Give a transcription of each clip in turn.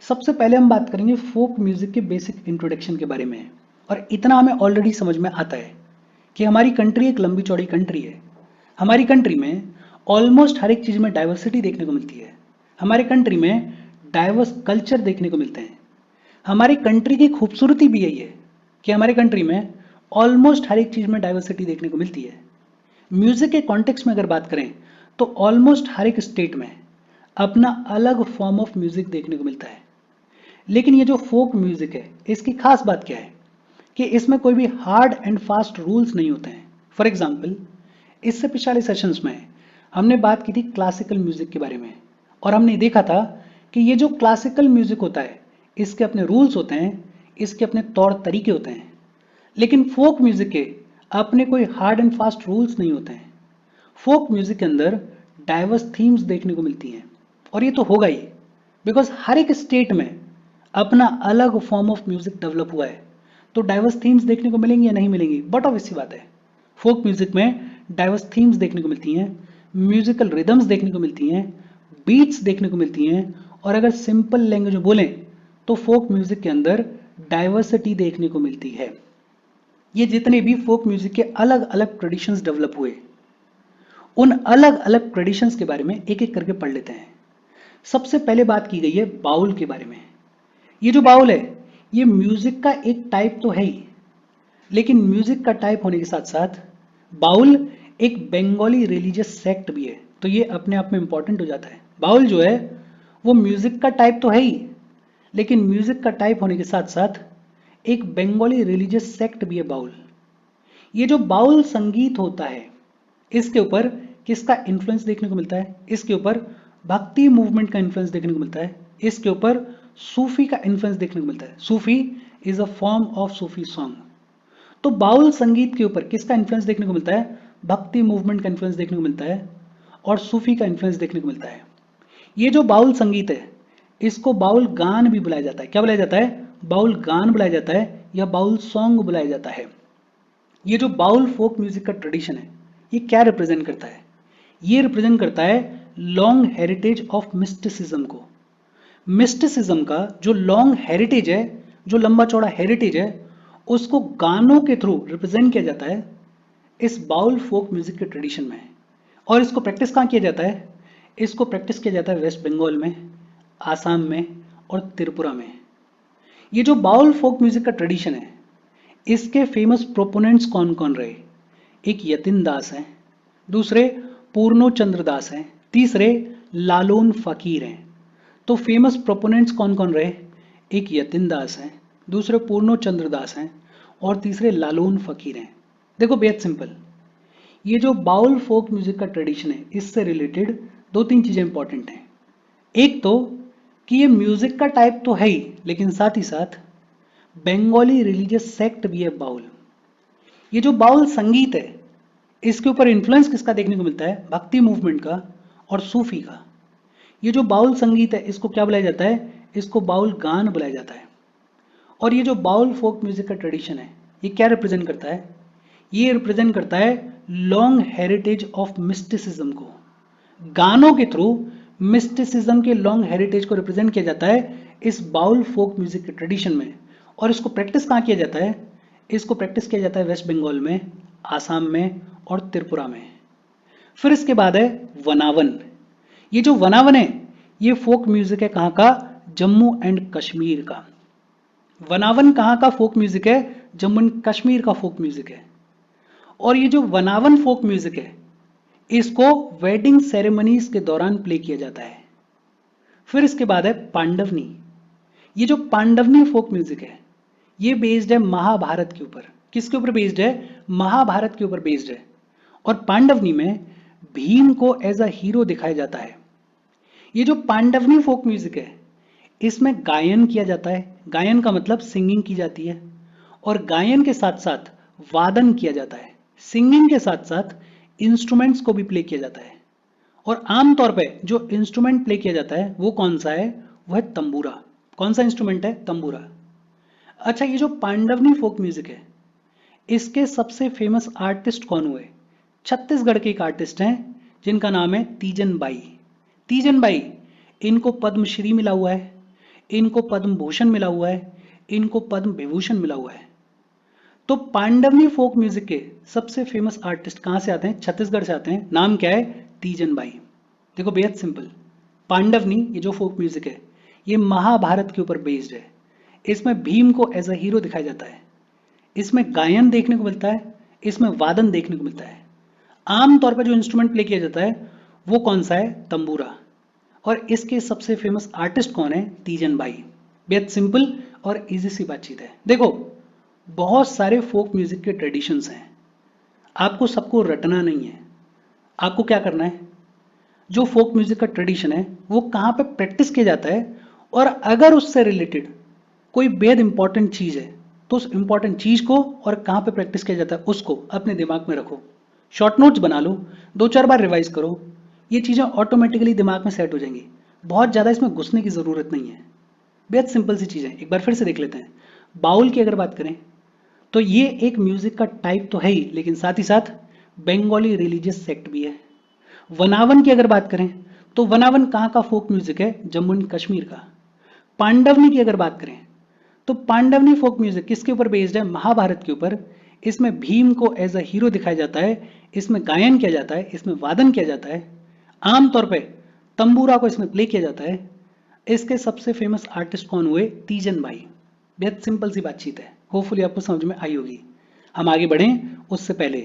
सबसे पहले हम बात करेंगे फोक म्यूजिक के बेसिक इंट्रोडक्शन के बारे में। और इतना हमें ऑलरेडी समझ में आता है कि हमारी कंट्री एक लंबी चौड़ी कंट्री है। हमारी कंट्री में ऑलमोस्ट हर एक चीज़ में डाइवर्सिटी देखने को मिलती है। हमारे कंट्री में डाइवर्स कल्चर देखने को मिलते हैं। हमारी कंट्री की खूबसूरती भी यही है कि हमारे कंट्री में ऑलमोस्ट हर एक चीज़ में डाइवर्सिटी देखने को मिलती है। म्यूजिक के कॉन्टेक्स्ट में अगर बात करें तो ऑलमोस्ट हर एक स्टेट में अपना अलग फॉर्म ऑफ म्यूजिक देखने को मिलता है। लेकिन ये जो फोक म्यूजिक है इसकी खास बात क्या है कि इसमें कोई भी हार्ड एंड फास्ट रूल्स नहीं होते हैं। फॉर एग्जाम्पल, इससे पिछले सेशंस में हमने बात की थी क्लासिकल म्यूजिक के बारे में, और हमने देखा था कि ये जो क्लासिकल म्यूजिक होता है इसके अपने रूल्स होते हैं, इसके अपने तौर तरीके होते हैं। लेकिन फोक म्यूजिक के अपने कोई हार्ड एंड फास्ट रूल्स नहीं होते हैं। फोक म्यूजिक के अंदर डाइवर्स थीम्स देखने को मिलती हैं, और ये तो होगा ही बिकॉज हर एक स्टेट में अपना अलग फॉर्म ऑफ म्यूजिक डेवलप हुआ है। तो डाइवर्स थीम्स देखने को मिलेंगी या नहीं मिलेंगी, बट ऑब्वियस सी बात है फोक म्यूजिक में डाइवर्स थीम्स देखने को मिलती हैं, म्यूजिकल रिदम्स देखने को मिलती हैं, बीट्स देखने को मिलती हैं। और अगर सिंपल लैंग्वेज में बोलें तो फोक म्यूजिक के अंदर डाइवर्सिटी देखने को मिलती है। ये जितने भी फोक म्यूजिक के अलग अलग ट्रेडिशंस डेवलप हुए, उन अलग अलग ट्रेडिशंस के बारे में एक एक करके पढ़ लेते हैं। सबसे पहले बात की गई है बाउल के बारे में। ये जो बाउल है ये म्यूजिक का एक टाइप तो है ही, लेकिन म्यूजिक का टाइप होने के साथ साथ बाउल एक बंगाली रिलीजियस सेक्ट भी है। तो ये अपने आप में इंपॉर्टेंट हो जाता है। बाउल जो है वो म्यूजिक का टाइप तो है ही, लेकिन म्यूजिक का टाइप होने के साथ साथ एक बंगाली रिलीजियस सेक्ट भी है बाउल। ये जो बाउल संगीत होता है इसके ऊपर किसका इन्फ्लुएंस देखने को मिलता है? इसके ऊपर भक्ति मूवमेंट का इन्फ्लुएंस देखने को मिलता है। इसके ऊपर सूफी का इन्फ्लुएंस देखने को मिलता है। Sufi is a form of Sufi song. तो बाउल संगीत के ऊपर किसका इन्फ्लुएंस देखने को मिलता है? भक्ति मूवमेंट का इन्फ्लुएंस देखने को मिलता है और सूफी का इन्फ्लुएंस देखने को मिलता है। ये जो बाउल संगीत है इसको बाउल गान भी बुलाया जाता है। क्या बुलाया जाता है? बाउल गान बुलाया जाता है या बाउल सॉन्ग बुलाया जाता है। ये जो बाउल फोक म्यूजिक का ट्रेडिशन है ये क्या रिप्रेजेंट करता है? ये रिप्रेजेंट करता है लॉन्ग हेरिटेज ऑफ मिस्टिसिज्म को। मिस्टिसिज्म का जो लॉन्ग हेरिटेज है, जो लंबा चौड़ा हेरिटेज है, उसको गानों के थ्रू रिप्रेजेंट किया जाता है इस बाउल फोक म्यूजिक के ट्रेडिशन में। और इसको प्रैक्टिस कहाँ किया जाता है? इसको प्रैक्टिस किया जाता है वेस्ट बंगाल में, आसाम में और त्रिपुरा में। ये जो बाउल फोक म्यूजिक का ट्रेडिशन है इसके फेमस प्रोपोनेंट्स कौन कौन रहे? एक यतिन दास हैं, दूसरे पूर्णो चंद्र दास हैं, तीसरे लालून फकीर हैं। तो फेमस प्रोपोनेंट्स कौन कौन रहे? एक यतिन दास हैं, दूसरे पूर्णो चंद्र दास हैं और तीसरे लालून फकीर हैं। देखो बेहद सिंपल, ये जो बाउल फोक म्यूजिक का ट्रेडिशन है इससे रिलेटेड दो तीन चीजें इंपॉर्टेंट हैं। एक तो कि ये म्यूजिक का टाइप तो है ही, लेकिन साथ ही साथ बंगाली रिलीजियस सेक्ट भी है बाउल। ये जो बाउल संगीत है इसके ऊपर इन्फ्लुएंस किसका देखने को मिलता है? भक्ति मूवमेंट का और सूफी का। ये जो बाउल संगीत है इसको क्या बुलाया जाता है? इसको बाउल गान बुलाया जाता है। और ये जो बाउल फोक म्यूजिक का ट्रेडिशन है ये क्या रिप्रेजेंट करता है? ये रिप्रेजेंट करता है लॉन्ग हेरिटेज ऑफ मिस्टिसिज्म को। गानों के थ्रू मिस्टिसिज्म के लॉन्ग हेरिटेज को रिप्रेजेंट किया जाता है इस बाउल फोक म्यूजिक के ट्रेडिशन में। और इसको प्रैक्टिस कहाँ किया जाता है? इसको प्रैक्टिस किया जाता है वेस्ट बंगाल में, आसाम में और त्रिपुरा में। फिर इसके बाद है वनावन। ये जो वनावन है ये फोक म्यूजिक है कहाँ का? जम्मू एंड कश्मीर का। वनावन कहाँ का फोक म्यूजिक है? जम्मू एंड कश्मीर का फोक म्यूजिक है। और ये जो वनावन फोक म्यूजिक है इसको वेडिंग सेरेमनीज के दौरान प्ले किया जाता है। फिर इसके बाद है पांडवनी। ये जो पांडवनी फोक म्यूजिक है ये बेस्ड है महाभारत के ऊपर। किसके ऊपर बेस्ड है? महाभारत के ऊपर बेस्ड है। और पांडवनी में भीम को एज अ हीरो दिखाया जाता है। ये जो पांडवनी फोक म्यूजिक है इसमें गायन किया जाता है। गायन का मतलब सिंगिंग की जाती है, और गायन के साथ साथ वादन किया जाता है। सिंगिंग के साथ साथ इंस्ट्रूमेंट्स को भी प्ले किया जाता है। और आमतौर पे जो इंस्ट्रूमेंट प्ले किया जाता है वो कौन सा है? वो है तंबूरा। कौन सा इंस्ट्रूमेंट है? तंबूरा। अच्छा, ये जो पांडवनी फोक म्यूजिक है इसके सबसे फेमस आर्टिस्ट कौन हुए? छत्तीसगढ़ के एक आर्टिस्ट हैं जिनका नाम है तीजन बाई। तीजन बाई, इनको पद्मश्री मिला हुआ है, इनको पद्म भूषण मिला हुआ है, इनको पद्म विभूषण मिला हुआ है। तो पांडवनी फोक म्यूजिक के सबसे फेमस आर्टिस्ट कहां से आते हैं? छत्तीसगढ़ से आते हैं। नाम क्या है? तीजन बाई। देखो बेहद सिंपल, पांडवनी ये जो फोक म्यूजिक है ये महाभारत के ऊपर बेस्ड है। इसमें भीम को एज अ हीरो दिखाया जाता है, इसमें गायन देखने को मिलता है, इसमें वादन देखने को मिलता है। आमतौर पर जो इंस्ट्रूमेंट प्ले किया जाता है वो कौन सा है? तंबूरा। और इसके सबसे फेमस आर्टिस्ट कौन है? तीजन बाई। बेहद सिंपल और इजी सी बातचीत है। देखो बहुत सारे फोक म्यूजिक के ट्रेडिशंस हैं, आपको सबको रटना नहीं है। आपको क्या करना है, जो फोक म्यूजिक का ट्रेडिशन है वो कहाँ पे प्रैक्टिस किया जाता है, और अगर उससे रिलेटेड कोई बेहद इंपॉर्टेंट चीज है तो उस इंपॉर्टेंट चीज को और कहाँ पे प्रैक्टिस किया जाता है उसको अपने दिमाग में रखो, शॉर्ट नोट्स बना लो, 2-4 बार रिवाइज करो, ये चीजें ऑटोमेटिकली दिमाग में सेट हो जाएंगी। बहुत ज्यादा इसमें घुसने की जरूरत नहीं है, बेहद सिंपल सी चीज है। एक बार फिर से देख लेते हैं। बाउल की अगर बात करें तो ये एक म्यूजिक का टाइप तो है ही, लेकिन साथ ही साथ बंगाली रिलीजियस सेक्ट भी है। वनावन की अगर बात करें तो वनावन कहाँ का फोक म्यूजिक है? जम्मू एंड कश्मीर का। पांडवनी की अगर बात करें तो पांडवनी फोक म्यूजिक किसके ऊपर बेस्ड है? महाभारत के ऊपर। इसमें भीम को एज अ हीरो दिखाया जाता है, इसमें गायन किया जाता है, इसमें वादन किया जाता है, आमतौर पे तंबूरा को इसमें प्ले किया जाता है। इसके सबसे फेमस आर्टिस्ट कौन हुए? तीजन बाई। बेहद सिंपल सी बातचीत है, होपफुली आपको समझ में आई होगी। हम आगे बढ़ें उससे पहले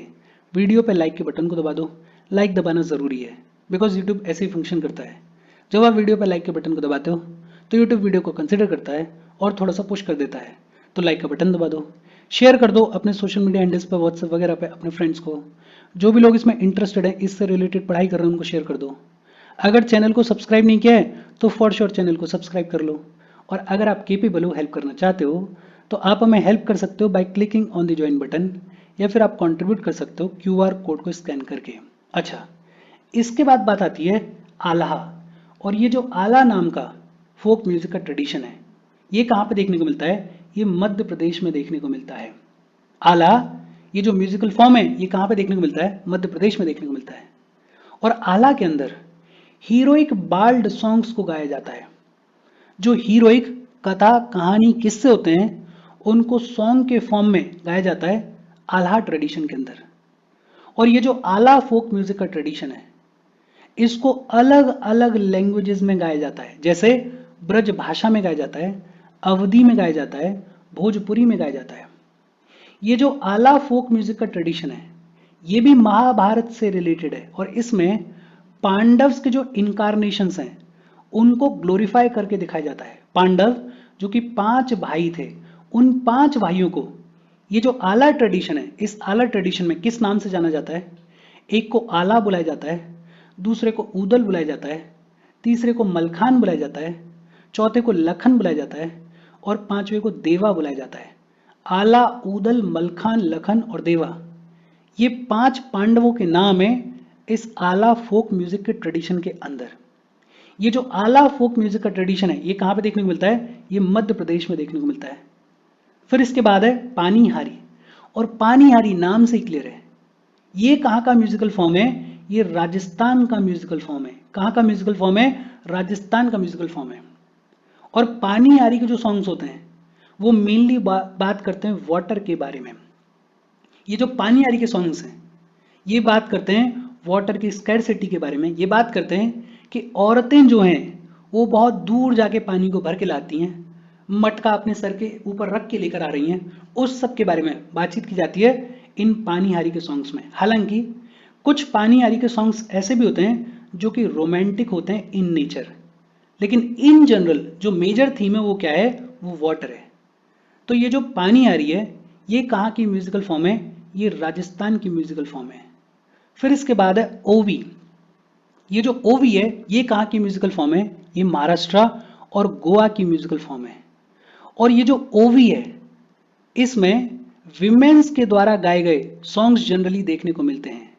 वीडियो पे लाइक के बटन को दबा दो। लाइक दबाना ज़रूरी है बिकॉज यूट्यूब ऐसे ही फंक्शन करता है। जब आप वीडियो पे लाइक के बटन को दबाते हो तो यूट्यूब वीडियो को कंसिडर करता है और थोड़ा सा पुश कर देता है। तो लाइक का बटन दबा दो, शेयर कर दो अपने सोशल मीडिया हैंडल्स पर, व्हाट्सएप वगैरह पे अपने फ्रेंड्स को। जो भी लोग इसमें इंटरेस्टेड है, इससे रिलेटेड पढ़ाई कर रहे हैं, उनको शेयर कर दो। अगर चैनल को सब्सक्राइब नहीं किया है तो फॉर श्योर चैनल को सब्सक्राइब कर लो। और अगर आप केपेबल हो, हेल्प करना चाहते हो, तो आप हमें हेल्प कर सकते हो by clicking on the join button, या फिर आप कंट्रीब्यूट कर सकते हो क्यूआर कोड को स्कैन करके। अच्छा, इसके बाद बात आती है आल्हा। और ये जो आला नाम का फोक म्यूजिक का ट्रेडिशन है ये कहाँ पे देखने को मिलता है? ये मध्य प्रदेश में देखने को मिलता है। आला ये जो म्यूजिकल फॉर्म है ये कहाँ पे देखने को मिलता है? मध्य प्रदेश में देखने को मिलता है। और आला के अंदर हीरोइक बाल्ड सॉन्ग्स को गाया जाता है। जो हीरोइक कथा कहानी किस्से होते हैं उनको सॉन्ग के फॉर्म में गाया जाता है आल्हा ट्रेडिशन के अंदर। और ये जो आला फोक म्यूजिक का ट्रेडिशन है इसको अलग अलग लैंग्वेजेस में गाया जाता है, जैसे ब्रज भाषा में गाया जाता है, अवधी में गाया जाता है, भोजपुरी में गाया जाता है। ये जो आला फोक म्यूजिक का ट्रेडिशन है ये भी महाभारत से रिलेटेड है, और इसमें पांडव्स के जो इनकारनेशंस हैं उनको ग्लोरीफाई करके दिखाया जाता है। पांडव जो कि 5 भाई थे, उन 5 भाइयों को ये जो आला ट्रेडिशन है, इस आला ट्रेडिशन में किस नाम से जाना जाता है? एक को आला बुलाया जाता है, दूसरे को ऊदल बुलाया जाता है, तीसरे को मलखान बुलाया जाता है, चौथे को लखन बुलाया जाता है, और पांचवे को देवा बुलाया जाता है। आला, ऊदल, मलखान, लखन और देवा, ये 5 पांडवों के नाम है इस आला फोक म्यूजिक के ट्रेडिशन के अंदर। ये जो आला फोक म्यूजिक का ट्रेडिशन है ये कहां पे देखने को मिलता है? ये मध्य प्रदेश में देखने को मिलता है। फिर इसके बाद है पानीहारी। और पानीहारी नाम से ही क्लियर है ये कहां का म्यूजिकल फॉर्म है? ये राजस्थान का म्यूजिकल फॉर्म है। कहां का म्यूजिकल फॉर्म है? राजस्थान का म्यूजिकल फॉर्म है। और पानीहारी के जो सॉन्ग्स होते हैं वो मेनली बात करते हैं वाटर के बारे में। ये जो पानीहारी के सॉन्ग्स हैं ये बात करते हैं वाटर की स्कैरसिटी के बारे में। ये बात करते हैं कि औरतें जो हैं वो बहुत दूर जाके पानी को भर के लाती हैं, मटका अपने सर के ऊपर रख के लेकर आ रही हैं, उस सब के बारे में बातचीत की जाती है इन पानीहारी के सॉन्ग्स में। हालांकि कुछ पानीहारी के सॉन्ग्स ऐसे भी होते हैं जो कि रोमांटिक होते हैं इन नेचर, लेकिन इन जनरल जो मेजर थीम है वो क्या है? वो वाटर है। तो ये जो पानीहारी है ये कहाँ की म्यूजिकल फॉर्म है? ये राजस्थान की म्यूजिकल फॉर्म है। फिर इसके बाद है ओवी। ये जो ओवी है ये कहाँ की म्यूजिकल फॉर्म है? ये महाराष्ट्र और गोवा की म्यूजिकल फॉर्म है। और ये जो ओवी है इसमें विमेन्स के द्वारा गाए गए सॉन्ग्स जनरली देखने को मिलते हैं।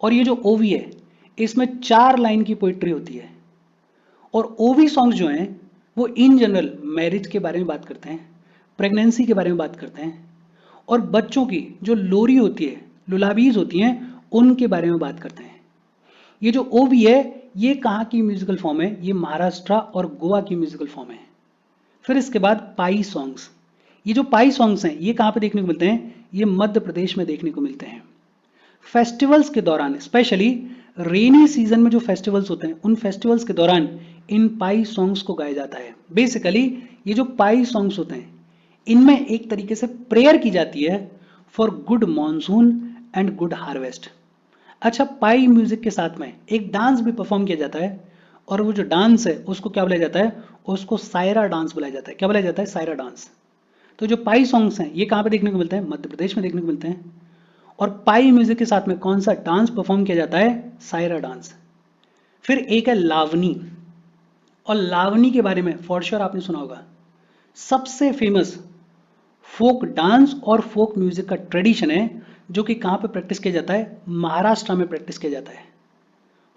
और ये जो ओवी है इसमें 4 लाइन की पोइट्री होती है। और ओवी सॉन्ग्स जो हैं वो इन जनरल मैरिज के बारे में बात करते हैं, प्रेगनेंसी के बारे में बात करते हैं, और बच्चों की जो लोरी होती है, लुलाबीज होती हैं, उनके बारे में बात करते हैं। ये जो ओवी है ये कहाँ की म्यूजिकल फॉर्म है? ये महाराष्ट्र और गोवा की म्यूजिकल फॉर्म है। फिर इसके बाद पाई सॉन्ग्स। ये जो पाई सॉन्ग्स हैं ये कहाँ पे देखने को मिलते हैं? ये मध्य प्रदेश में देखने को मिलते हैं। फेस्टिवल्स के दौरान, स्पेशली रेनी सीजन में जो फेस्टिवल्स होते हैं उन फेस्टिवल्स के दौरान इन पाई सॉन्ग्स को गाया जाता है। बेसिकली ये जो पाई सॉन्ग्स होते हैं इनमें एक तरीके से प्रेयर की जाती है for good monsoon and good harvest. अच्छा, पाई म्यूजिक के साथ में एक डांस भी परफॉर्म किया जाता है और वो जो डांस है उसको क्या बुलाया जाता है? उसको सायरा डांस बुलाया जाता है। क्या बुलाया जाता है? सायरा डांस। तो जो पाई सॉन्ग्स हैं ये कहाँ पे देखने को मिलते हैं? मध्य प्रदेश में देखने को मिलते हैं। और पाई म्यूजिक के साथ में कौन सा डांस परफॉर्म किया जाता है? सायरा डांस। फिर एक है लावनी, और लावनी के बारे में फॉर श्योर आपने सुना होगा। सबसे फेमस फोक डांस और फोक म्यूजिक का ट्रेडिशन है जो कि कहां पे प्रैक्टिस किया जाता है? महाराष्ट्र में प्रैक्टिस किया जाता है।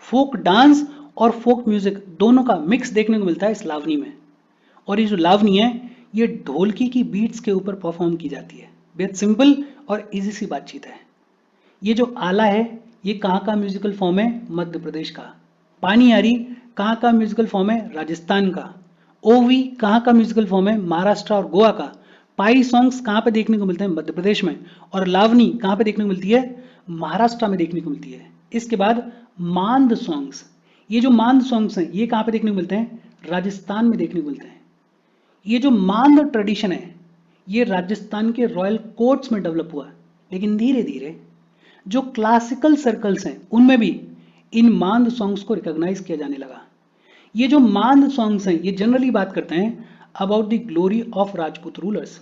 फोक डांस और फोक म्यूजिक दोनों का मिक्स देखने को मिलता है इस लावनी में। और ये जो लावनी है ये ढोलकी की बीट्स के ऊपर परफॉर्म की जाती है। बेहद सिंपल और इजी सी बातचीत है। ये जो आला है ये कहाँ का म्यूजिकल फॉर्म है? मध्य प्रदेश का। पानियारी कहाँ का म्यूजिकल फॉर्म है? राजस्थान का। ओवी कहाँ का म्यूजिकल फॉर्म है? महाराष्ट्र और गोवा का। पाई सॉन्ग्स कहाँ पे देखने को मिलते हैं? मध्य प्रदेश में। और लावनी कहाँ पे देखने को मिलती है? महाराष्ट्र में देखने को मिलती है। इसके बाद मांद सॉन्ग्स। ये जो मांद सॉन्ग्स हैं ये कहाँ पे देखने को मिलते हैं? राजस्थान में देखने को मिलते हैं। ये जो मांद ट्रेडिशन है ये राजस्थान के रॉयल कोर्ट्स में डेवलप हुआ, लेकिन धीरे धीरे जो क्लासिकल सर्कल्स हैं उनमें भी इन मांद सॉन्ग्स को रिकॉग्नाइज किया जाने लगा। ये जो मांद सॉन्ग्स हैं ये जनरली बात करते हैं about the glory of Rajput rulers.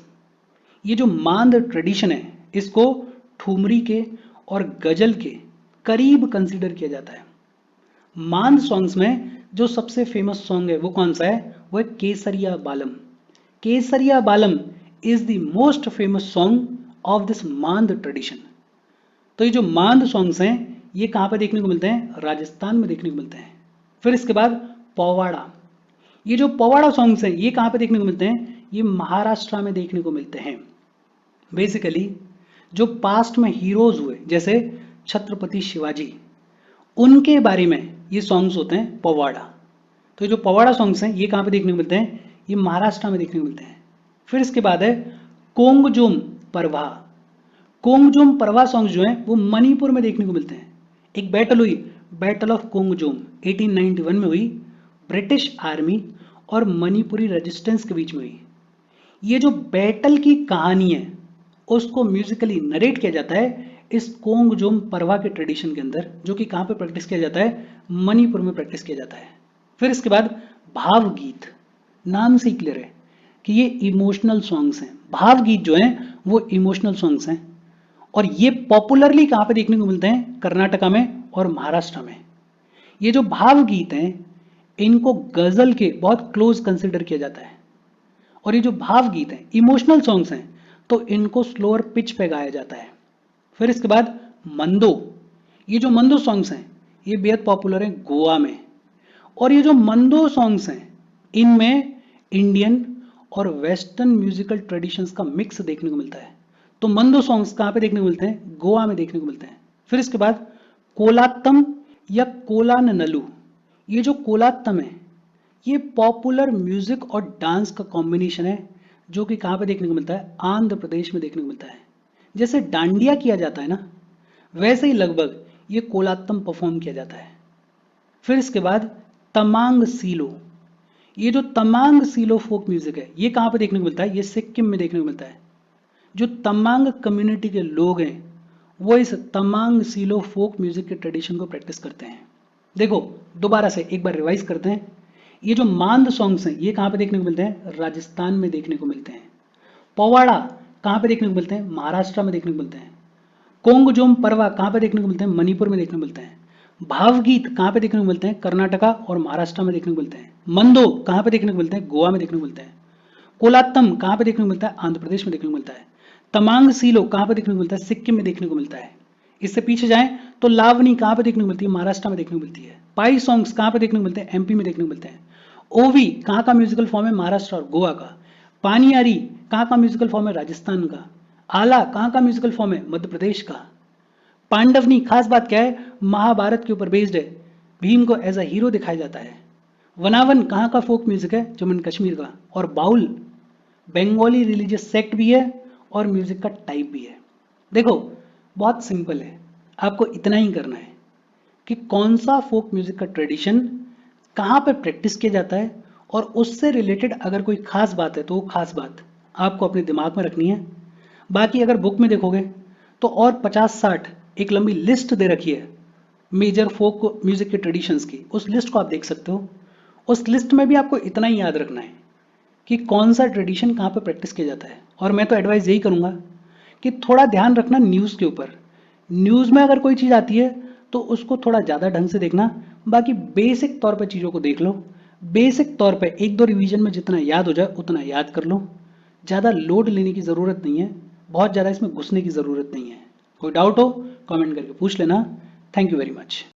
ये जो मांद ट्रेडिशन है इसको ठुमरी के और गजल के करीब कंसीडर किया जाता है। मांद सॉन्ग्स में जो सबसे फेमस सॉन्ग है वो कौन सा है? वो है केसरिया Balam. Kesariya Balam is the most famous song of this Maand tradition. तो ये जो मांद सॉन्ग्स हैं ये कहाँ पे देखने को मिलते हैं? राजस्थान में देखने को मिलते हैं। फिर इसके बाद पोवाड़ा। ये जो पोवाड़ा सॉन्ग्स हैं ये कहाँ पे देखने को मिलते हैं? ये महाराष्ट्र में देखने को मिलते हैं। बेसिकली जो पास्ट में हीरोज हुए जैसे छत्रपति शिवाजी, उनके बारे में ये सॉन्ग्स होते हैं पोवाड़ा। तो ये जो पोवाड़ा सॉन्ग्स हैं ये कहाँ पे देखने को मिलते हैं? ये महाराष्ट्र में देखने को मिलते हैं। फिर इसके बाद है कोंगजुम परवा। कोंगजुम परवा सॉन्ग जो हैं वो मणिपुर में देखने को मिलते हैं। एक बैटल हुई, बैटल ऑफ कोंगजुम 1891 में हुई, ब्रिटिश आर्मी और मणिपुरी रेजिस्टेंस के बीच में हुई। ये जो बैटल की कहानी है उसको म्यूजिकली नरेट किया जाता है इस कोंगजुम परवा के ट्रेडिशन के अंदर, जो कि कहाँ पे प्रैक्टिस किया जाता है? मणिपुर में प्रैक्टिस किया जाता है। फिर इसके बाद भावगीत। नाम से ही क्लियर है कि ये इमोशनल सॉन्ग्स हैं। भावगीत जो हैं वो इमोशनल सॉन्ग्स हैं और ये पॉपुलरली कहाँ पे देखने को मिलते हैं? कर्नाटका में और महाराष्ट्र में। ये जो भावगीत हैं इनको गजल के बहुत क्लोज कंसिडर किया जाता है। और ये जो भावगीत हैं इमोशनल सॉन्ग्स हैं तो इनको स्लोअर पिच पे गाया जाता है। फिर इसके बाद मंदो। ये जो मंदो सॉन्ग्स हैं ये बेहद पॉपुलर हैं गोवा में। और ये जो मंदो सॉन्ग्स हैं इनमें इंडियन और वेस्टर्न म्यूजिकल ट्रेडिशंस का मिक्स देखने को मिलता है। तो मंदो सॉन्ग्स कहाँ पे देखने को मिलते हैं? गोवा में देखने को मिलते हैं। फिर इसके बाद कोलात्तम या कोलाननलू। ये जो कोलात्तम है ये पॉपुलर म्यूजिक और डांस का कॉम्बिनेशन है जो कि कहाँ पे देखने को मिलता है? आंध्र प्रदेश में देखने को मिलता है। जैसे डांडिया किया जाता है ना, वैसे ही लगभग ये कोलात्तम परफॉर्म किया जाता है। फिर इसके बाद तमांग सीलो। ये जो तमांग सीलो फोक म्यूजिक है ये कहाँ पे देखने को मिलता है? ये सिक्किम में देखने को मिलता है। जो तमांग कम्युनिटी के लोग हैं वो इस तमांग सीलो फोक म्यूजिक के ट्रेडिशन को प्रैक्टिस करते हैं। देखो दोबारा से एक बार रिवाइज करते हैं। ये जो मांद सॉन्ग्स हैं ये कहाँ पे देखने को मिलते हैं? राजस्थान में देखने को मिलते हैं। पोवाड़ा कहाँ पे देखने को मिलते हैं? महाराष्ट्र में देखने को मिलते हैं। कोंगजोम परवा कहाँ पे देखने को मिलते हैं? मणिपुर में देखने को मिलते हैं। भावगीत कहाँ पे देखने को मिलते हैं? कर्नाटका और महाराष्ट्र में देखने को मिलते हैं। मंदो कहाँ पे देखने को मिलते हैं? गोवा में देखने को मिलते हैं। कोलात्तम कहाँ पे देखने को मिलता है? आंध्र प्रदेश में देखने को मिलता है। तमांग सीलो कहाँ पे देखने को मिलता है? सिक्किम में देखने को मिलता है। इससे पीछे जाएं तो लावनी कहाँ पे देखने को मिलती है? महाराष्ट्र में देखने को मिलती है। पाई सॉन्ग्स कहाँ पे देखने को मिलते हैं? एमपी में देखने को मिलते हैं। ओवी कहाँ का म्यूजिकल फॉर्म है? महाराष्ट्र और गोवा का। पानियारी कहाँ का म्यूजिकल फॉर्म है? राजस्थान का। आला कहाँ का म्यूजिकल फॉर्म है? मध्य प्रदेश का। पांडवनी खास बात क्या है? महाभारत के ऊपर बेस्ड है। भीम को एज अ हीरो दिखाया जाता है। वनावन कहाँ का फोक म्यूजिक है? जम्मू एंड कश्मीर का। और बाउल बंगाली रिलीजियस सेक्ट भी है और म्यूजिक का टाइप भी है। देखो बहुत सिंपल है, आपको इतना ही करना है कि कौन सा फोक म्यूजिक का ट्रेडिशन कहाँ पर प्रैक्टिस किया जाता है और उससे रिलेटेड अगर कोई खास बात है तो वो खास बात आपको अपने दिमाग में रखनी है। बाकी अगर बुक में देखोगे तो और 50-60 एक लंबी लिस्ट दे रखी है मेजर फोक म्यूजिक के ट्रेडिशंस की, उस लिस्ट को आप देख सकते हो। उस लिस्ट में भी आपको इतना ही याद रखना है कि कौन सा ट्रेडिशन कहाँ पे प्रैक्टिस किया जाता है। और मैं तो एडवाइस यही करूँगा कि थोड़ा ध्यान रखना न्यूज़ के ऊपर। न्यूज़ में अगर कोई चीज़ आती है तो उसको थोड़ा ज़्यादा ढंग से देखना, बाकी बेसिक तौर पे चीज़ों को देख लो। बेसिक तौर पे एक दो रिवीजन में जितना याद हो जाए उतना याद कर लो। ज़्यादा लोड लेने की ज़रूरत नहीं है, बहुत ज़्यादा इसमें घुसने की ज़रूरत नहीं है। कोई डाउट हो कमेंट करके पूछ लेना। Thank you very much.